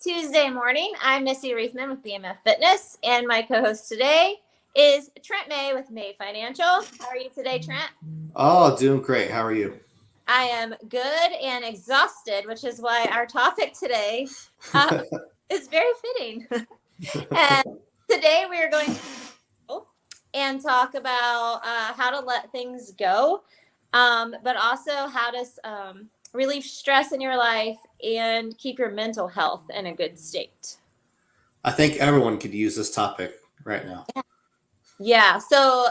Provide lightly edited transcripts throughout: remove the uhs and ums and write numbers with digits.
Tuesday morning. I'm Missy Riethman with BMF Fitness, and my co-host today is Trent May with May Financial. How are you today, Trent? Oh, doing great. How are you? I am good and exhausted, which is why our topic today uh, is very fitting. And today we are going to and talk about how to let things go, but also how to relieve stress in your life and keep your mental health in a good state. I think everyone could use this topic right now. Yeah. So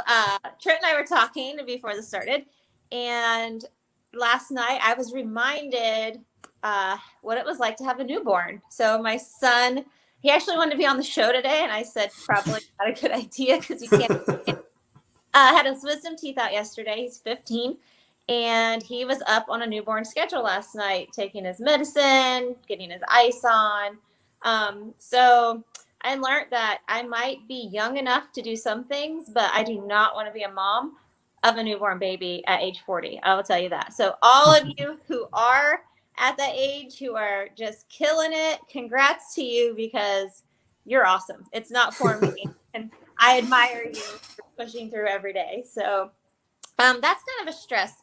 Trent and I were talking before this started, and last night I was reminded what it was like to have a newborn. So my son, he actually wanted to be on the show today, and I said probably not a good idea because you can't. Had his wisdom teeth out yesterday. He's 15, and he was up on a newborn schedule last night, taking his medicine, getting his ice on. So I learned that I might be young enough to do some things, but I do not want to be a mom of a newborn baby at age 40. I will tell you that. So all of you who are at that age, who are just killing it, congrats to you because you're awesome. It's not for me. And I admire you for pushing through every day. So that's kind of a stress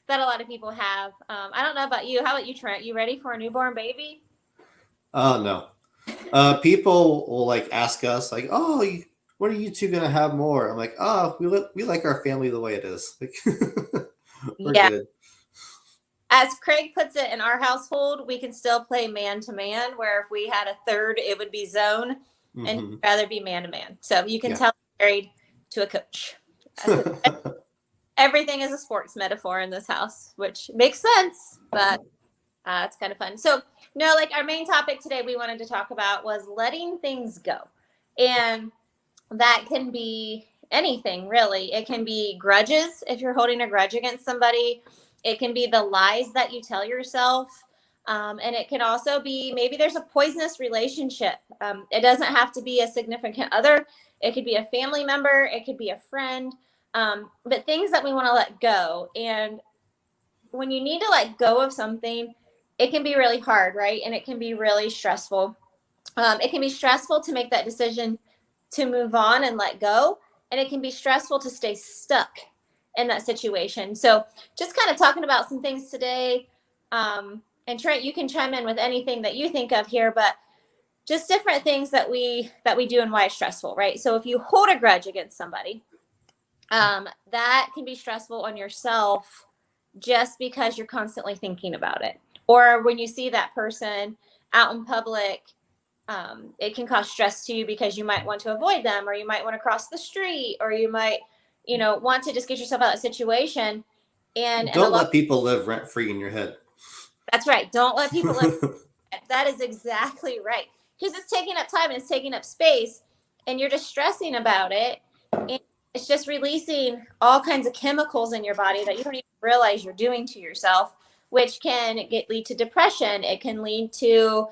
that a lot of people have. I don't know about you. How about you, Trent? You ready for a newborn baby? Oh no. People will like ask us like, "Oh, when are you two gonna have more?" I'm like, "Oh, we like our family the way it is. Like, we're Yeah. good." As Craig puts it, in our household, we can still play man to man, where if we had a third, it would be zone, and he'd Hmm. rather be man to man. So you can Yeah. tell he's married to a coach. Everything is a sports metaphor in this house, which makes sense, but it's kind of fun. So, no, like our main topic today we wanted to talk about was letting things go. And that can be anything, really. It can be grudges if you're holding a grudge against somebody, it can be the lies that you tell yourself. And it can also be maybe there's a poisonous relationship. It doesn't have to be a significant other, it could be a family member, it could be a friend, but things that we want to let go. And when you need to let go of something, it can be really hard, right? And it can be really stressful. It can be stressful to make that decision to move on and let go. And it can be stressful to stay stuck in that situation. So, just kind of talking about some things today. And Trent, you can chime in with anything that you think of here, but just different things that we do and why it's stressful, right? So, if you hold a grudge against somebody, that can be stressful on yourself just because you're constantly thinking about it. Or when you see that person out in public, it can cause stress to you because you might want to avoid them, or you might want to cross the street, or you might, want to just get yourself out of that situation. And a Don't lot, let people live rent free in your head. that's right. Don't let people live. That is exactly right. Because it's taking up time and it's taking up space, and you're just stressing about it. And it's just releasing all kinds of chemicals in your body that you don't even realize you're doing to yourself, which can lead to depression. It can lead to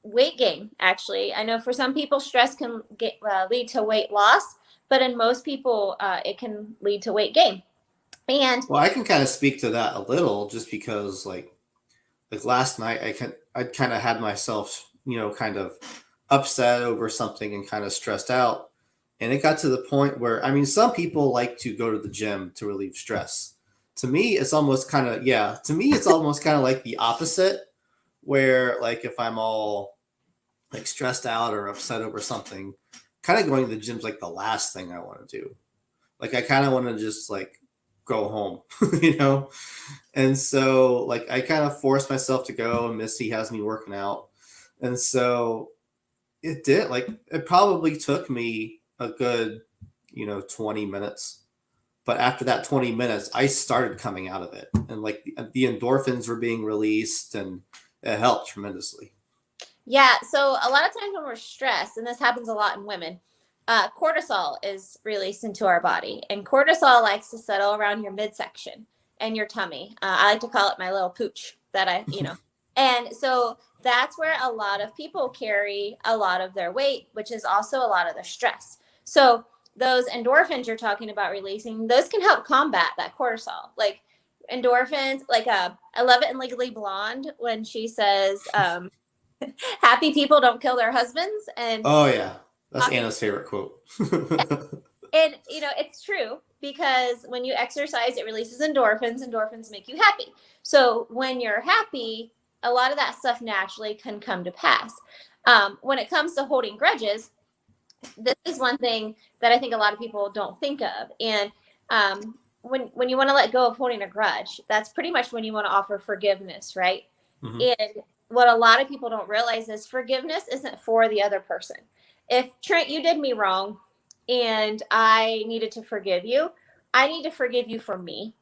weight gain, actually. I know for some people, stress can lead to weight loss, but in most people, it can lead to weight gain. And Well, I can kind of speak to that a little, just because like last night I kind of had myself, kind of upset over something and kind of stressed out. And it got to the point where, I mean, some people like to go to the gym to relieve stress. To me, it's almost kind of, yeah, to me, it's almost kind of like the opposite, where like if I'm all like stressed out or upset over something, kind of going to the gym's like the last thing I want to do. Like I kind of want to just like go home, you know? And so like I kind of forced myself to go, and Missy has me working out. And so it did, like it probably took me a good, 20 minutes. But after that 20 minutes, I started coming out of it, and like the endorphins were being released, and it helped tremendously. yeah, so a lot of times when we're stressed, and this happens a lot in women, cortisol is released into our body, and cortisol likes to settle around your midsection and your tummy. I like to call it my little pooch that and so that's where a lot of people carry a lot of their weight, which is also a lot of their stress. So those endorphins you're talking about releasing, those can help combat that cortisol. Like endorphins, like I love it in Legally Blonde when she says, Happy people don't kill their husbands. And Oh yeah, that's Anna's favorite quote. and it's true, because when you exercise, it releases endorphins. Endorphins make you happy. So when you're happy, a lot of that stuff naturally can come to pass. When it comes to holding grudges, this is one thing that I think a lot of people don't think of. And when you want to let go of holding a grudge, that's pretty much when you want to offer forgiveness, right? Mhm. And what a lot of people don't realize is forgiveness isn't for the other person. If Trent, you did me wrong and I needed to forgive you, I need to forgive you for me,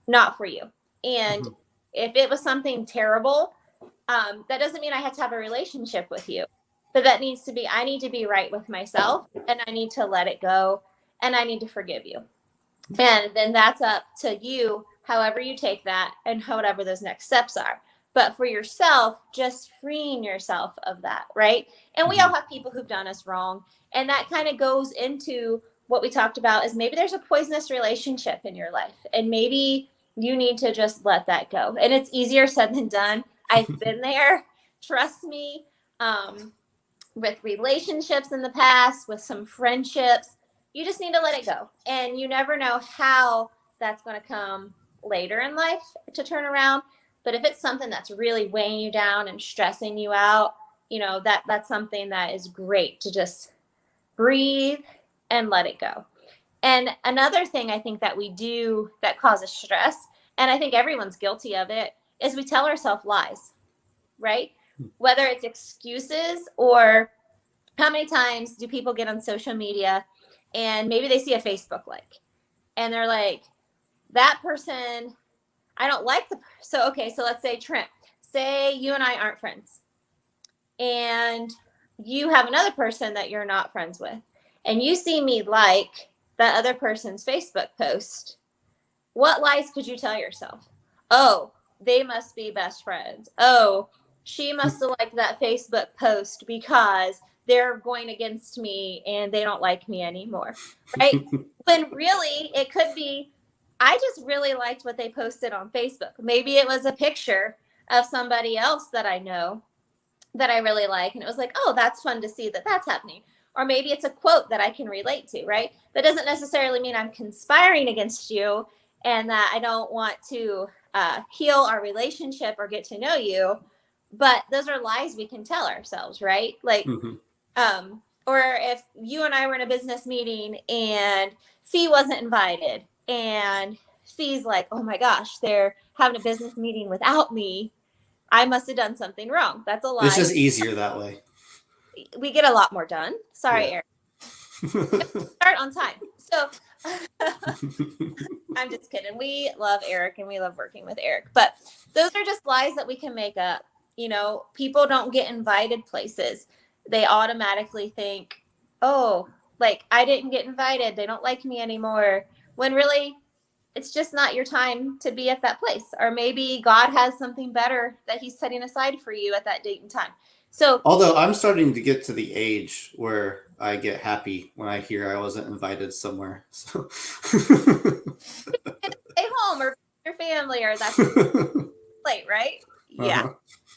not for you. And Mhm. if it was something terrible, that doesn't mean I have to have a relationship with you, but that needs to be, I need to be right with myself, and I need to let it go, and I need to forgive you. And then that's up to you, however you take that and whatever those next steps are. But for yourself, just freeing yourself of that, right? And we all Mhm. have people who've done us wrong. And that kind of goes into what we talked about, is maybe there's a poisonous relationship in your life. And maybe you need to just let that go. And it's easier said than done. I've been there. Trust me. Um, with relationships in the past, with some friendships. You just need to let it go. And you never know how that's going to come later in life to turn around. But if it's something that's really weighing you down and stressing you out, that's something that is great to just breathe and let it go. And another thing I think that we do that causes stress, and I think everyone's guilty of it, is we tell ourselves lies, right? Whether it's excuses, or how many times do people get on social media and maybe they see a Facebook like, and they're like, that person, I don't like so okay, so let's say Trent, say you and I aren't friends, and you have another person that you're not friends with, and you see me like that other person's Facebook post. What lies could you tell yourself? Oh, they must be best friends. Oh, she must have liked that Facebook post because they're going against me and they don't like me anymore. Right? When really it could be, I just really liked what they posted on Facebook. Maybe it was a picture of somebody else that I know that I really like. And it was like, oh, that's fun to see that that's happening. Or maybe it's a quote that I can relate to, right? That doesn't necessarily mean I'm conspiring against you and that I don't want to heal our relationship or get to know you. But those are lies we can tell ourselves, right? Like, Mhm. or if you and I were in a business meeting and Fee wasn't invited, and Fee's like, oh my gosh, they're having a business meeting without me. I must have done something wrong. That's a It's lie. just easier that way. We get a lot more done. Sorry, Yeah. Eric. Start on time. So I'm just kidding. We love Eric and we love working with Eric. But those are just lies that we can make up. People don't get invited places. They automatically think, oh, like I didn't get invited. They don't like me anymore. When really, it's just not your time to be at that place. Or maybe God has something better that He's setting aside for you at that date and time. So Although I'm starting to get to the age where I get happy when I hear I wasn't invited somewhere. So stay home or your family, or that's just late, right? Yeah. uh-huh.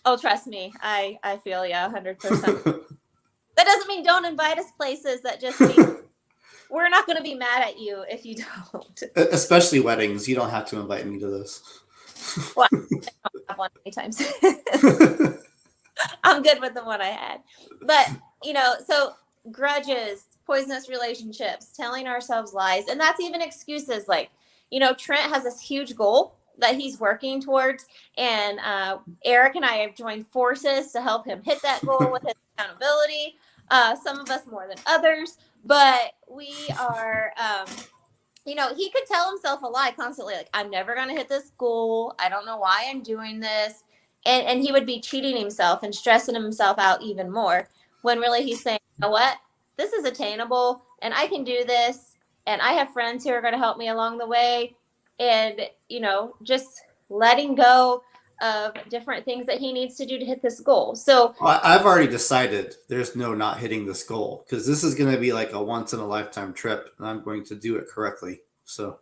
Oh, trust me, I feel you 100%. That doesn't mean don't invite us places. That just means we're not going to be mad at you if you don't. Especially weddings. You don't have to invite me to this. Well, I don't have one anytime soon. I'm good with the one I had. But, so grudges, poisonous relationships, telling ourselves lies, and that's even excuses. Like, Trent has this huge goal that he's working towards, and Eric and I have joined forces to help him hit that goal with his accountability. Some of us more than others, but we are. He could tell himself a lie constantly, like, I'm never going to hit this goal. I don't know why I'm doing this. And he would be cheating himself and stressing himself out even more, when really he's saying, you know what? This is attainable and I can do this. And I have friends who are going to help me along the way. And, just letting go of different things that he needs to do to hit this goal. So, I've already decided there's no not hitting this goal because this is going to be like a once in a lifetime trip and I'm going to do it correctly. So,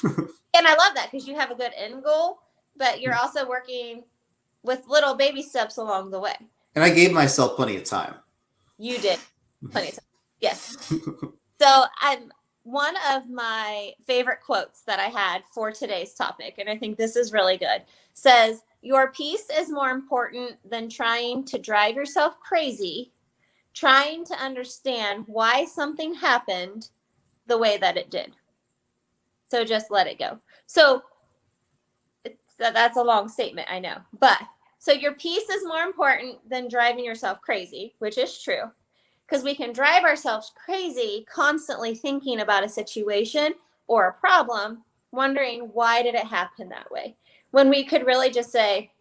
and I love that because you have a good end goal, but you're also working with little baby steps along the way. And I gave myself plenty of time. You did plenty of time. Yes. So one of my favorite quotes that I had for today's topic, and I think this is really good, says, "Your peace is more important than trying to drive yourself crazy, trying to understand why something happened the way that it did. So just let it go." So that's a long statement, I know. But so your peace is more important than driving yourself crazy, which is true. Because we can drive ourselves crazy constantly thinking about a situation or a problem, wondering why did it happen that way? When we could really just say,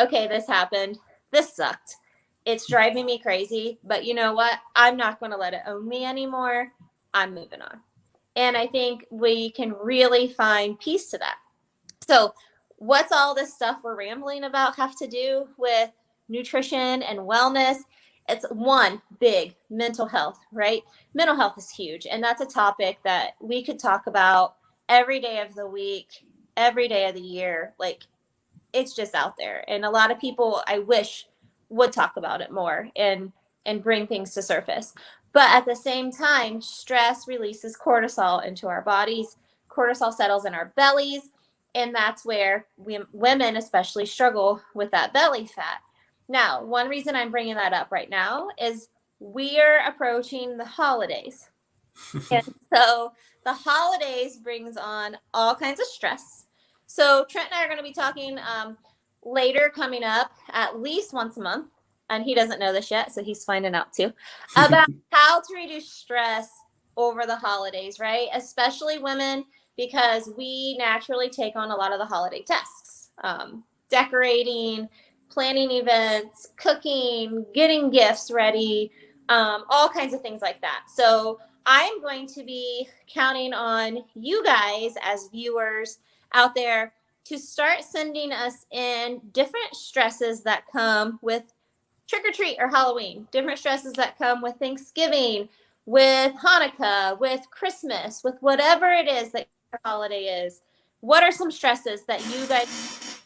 okay, this happened. This sucked. It's driving me crazy. But you know what? I'm not going to let it own me anymore. I'm moving on. And I think we can really find peace to that. So, what's all this stuff we're rambling about have to do with nutrition and wellness? It's one big mental health, right? Mental health is huge. And that's a topic that we could talk about every day of the week, every day of the year. Like, it's just out there. And a lot of people, I wish, would talk about it more and bring things to surface. But at the same time, stress releases cortisol into our bodies. Cortisol settles in our bellies. And that's where women especially struggle with that belly fat. Now, one reason I'm bringing that up right now is we're approaching the holidays. And so the holidays brings on all kinds of stress. So Trent and I are going to be talking later coming up at least once a month. And he doesn't know this yet, so he's finding out too, about how to reduce stress over the holidays, right? Especially women, because we naturally take on a lot of the holiday tasks, decorating, planning events, cooking, getting gifts ready, all kinds of things like that. So I'm going to be counting on you guys as viewers out there to start sending us in different stresses that come with trick or treat or Halloween, different stresses that come with Thanksgiving, with Hanukkah, with Christmas, with whatever it is that your holiday is. What are some stresses that you guys,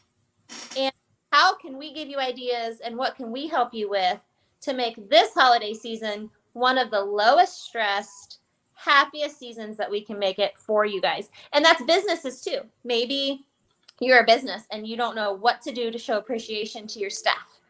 and how can we give you ideas, and what can we help you with to make this holiday season one of the lowest stressed, happiest seasons that we can make it for you guys? And that's businesses too. Maybe you're a business and you don't know what to do to show appreciation to your staff.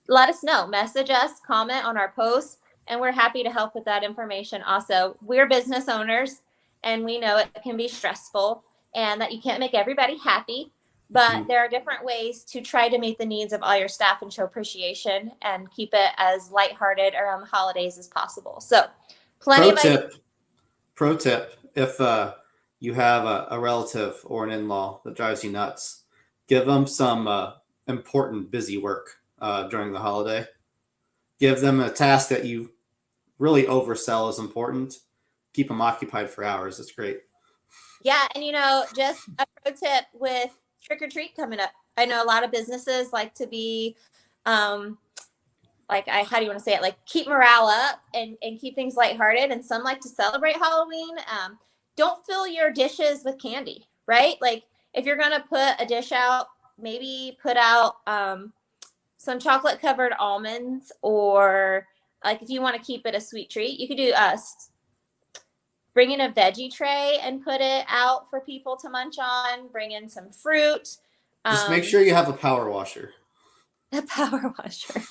Let us know. Message us, comment on our posts, and we're happy to help with that information. Also, we're business owners, and we know it can be stressful and that you can't make everybody happy, but there are different ways to try to meet the needs of all your staff and show appreciation and keep it as lighthearted around the holidays as possible. So, plenty of ideas. Pro tip: if you have a relative or an in-law that drives you nuts, give them some important busy work during the holiday. Give them a task that you really oversell as important. Keep them occupied for hours. It's great. Yeah, and just a pro tip with trick or treat coming up. I know a lot of businesses like to be how do you want to say it? Like, keep morale up and keep things lighthearted. And some like to celebrate Halloween. Don't fill your dishes with candy, right? Like, if you're going to put a dish out, maybe put out some chocolate covered almonds, or like if you want to keep it a sweet treat, you could do bring in a veggie tray and put it out for people to munch on. Bring in some fruit. Just make sure you have a power washer. A power washer.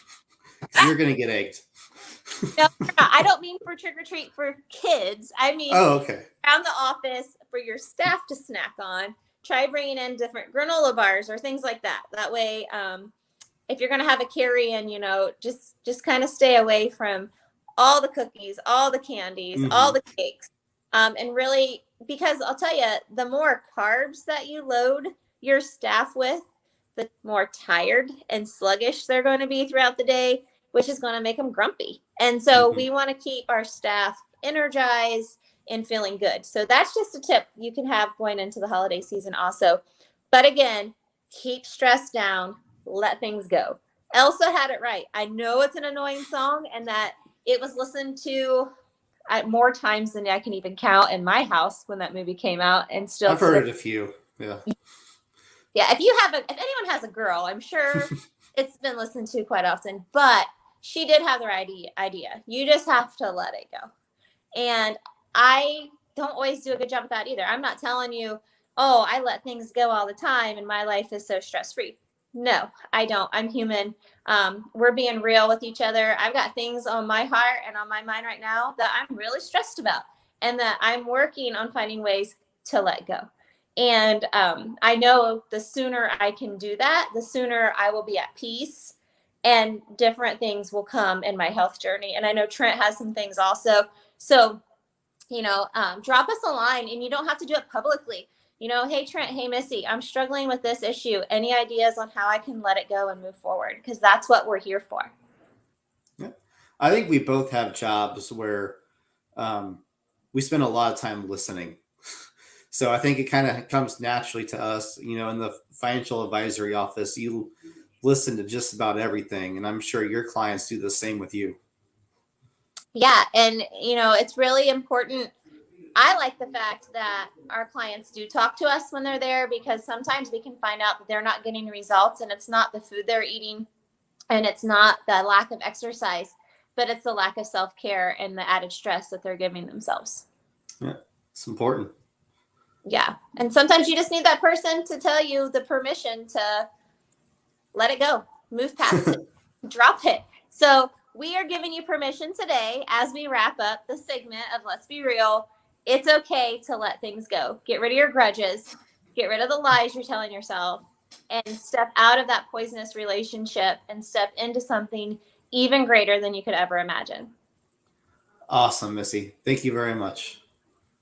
You're going to get egged. No, I don't mean for trick or treat for kids. I mean, okay. Around the office for your staff to snack on. Try bringing in different granola bars or things like that. That way, if you're going to have a carry-in, just kind of stay away from all the cookies, all the candies, all the cakes. And really, because I'll tell you, the more carbs that you load your staff with, the more tired and sluggish they're going to be throughout the day, which is going to make them grumpy. And so we want to keep our staff energized and feeling good. So that's just a tip you can have going into the holiday season also. But again, keep stress down, let things go. Elsa had it right. I know it's an annoying song and that it was listened to more times than I can even count in my house when that movie came out. And still, I've heard it a few. Yeah. Yeah. If anyone has a girl, I'm sure it's been listened to quite often, but she did have the right idea. You just have to let it go. And I don't always do a good job with that either. I'm not telling you, oh, I let things go all the time and my life is so stress free. No, I don't. I'm human. We're being real with each other. I've got things on my heart and on my mind right now that I'm really stressed about, and that I'm working on finding ways to let go. And I know the sooner I can do that, the sooner I will be at peace, and different things will come in my health journey. And I know Trent has some things also. So, drop us a line, and you don't have to do it publicly. Hey, Trent, hey, Missy, I'm struggling with this issue. Any ideas on how I can let it go and move forward? Because that's what we're here for. Yeah. I think we both have jobs where um, we spend a lot of time listening. So I think it kind of comes naturally to us. In the financial advisory office, you listen to just about everything, and I'm sure your clients do the same with you. Yeah. And, it's really important. I like the fact that our clients do talk to us when they're there, because sometimes we can find out that they're not getting results, and it's not the food they're eating, and it's not the lack of exercise, but it's the lack of self-care and the added stress that they're giving themselves. Yeah, it's important. Yeah. And sometimes you just need that person to tell you the permission to let it go, move past it, drop it. So we are giving you permission today as we wrap up the segment of Let's Be Real. It's okay to let things go. Get rid of your grudges, get rid of the lies you're telling yourself, and step out of that poisonous relationship and step into something even greater than you could ever imagine. Awesome, Missy. Thank you very much.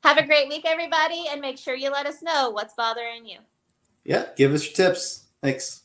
Have a great week, everybody, and make sure you let us know what's bothering you. Yeah, give us your tips. Thanks.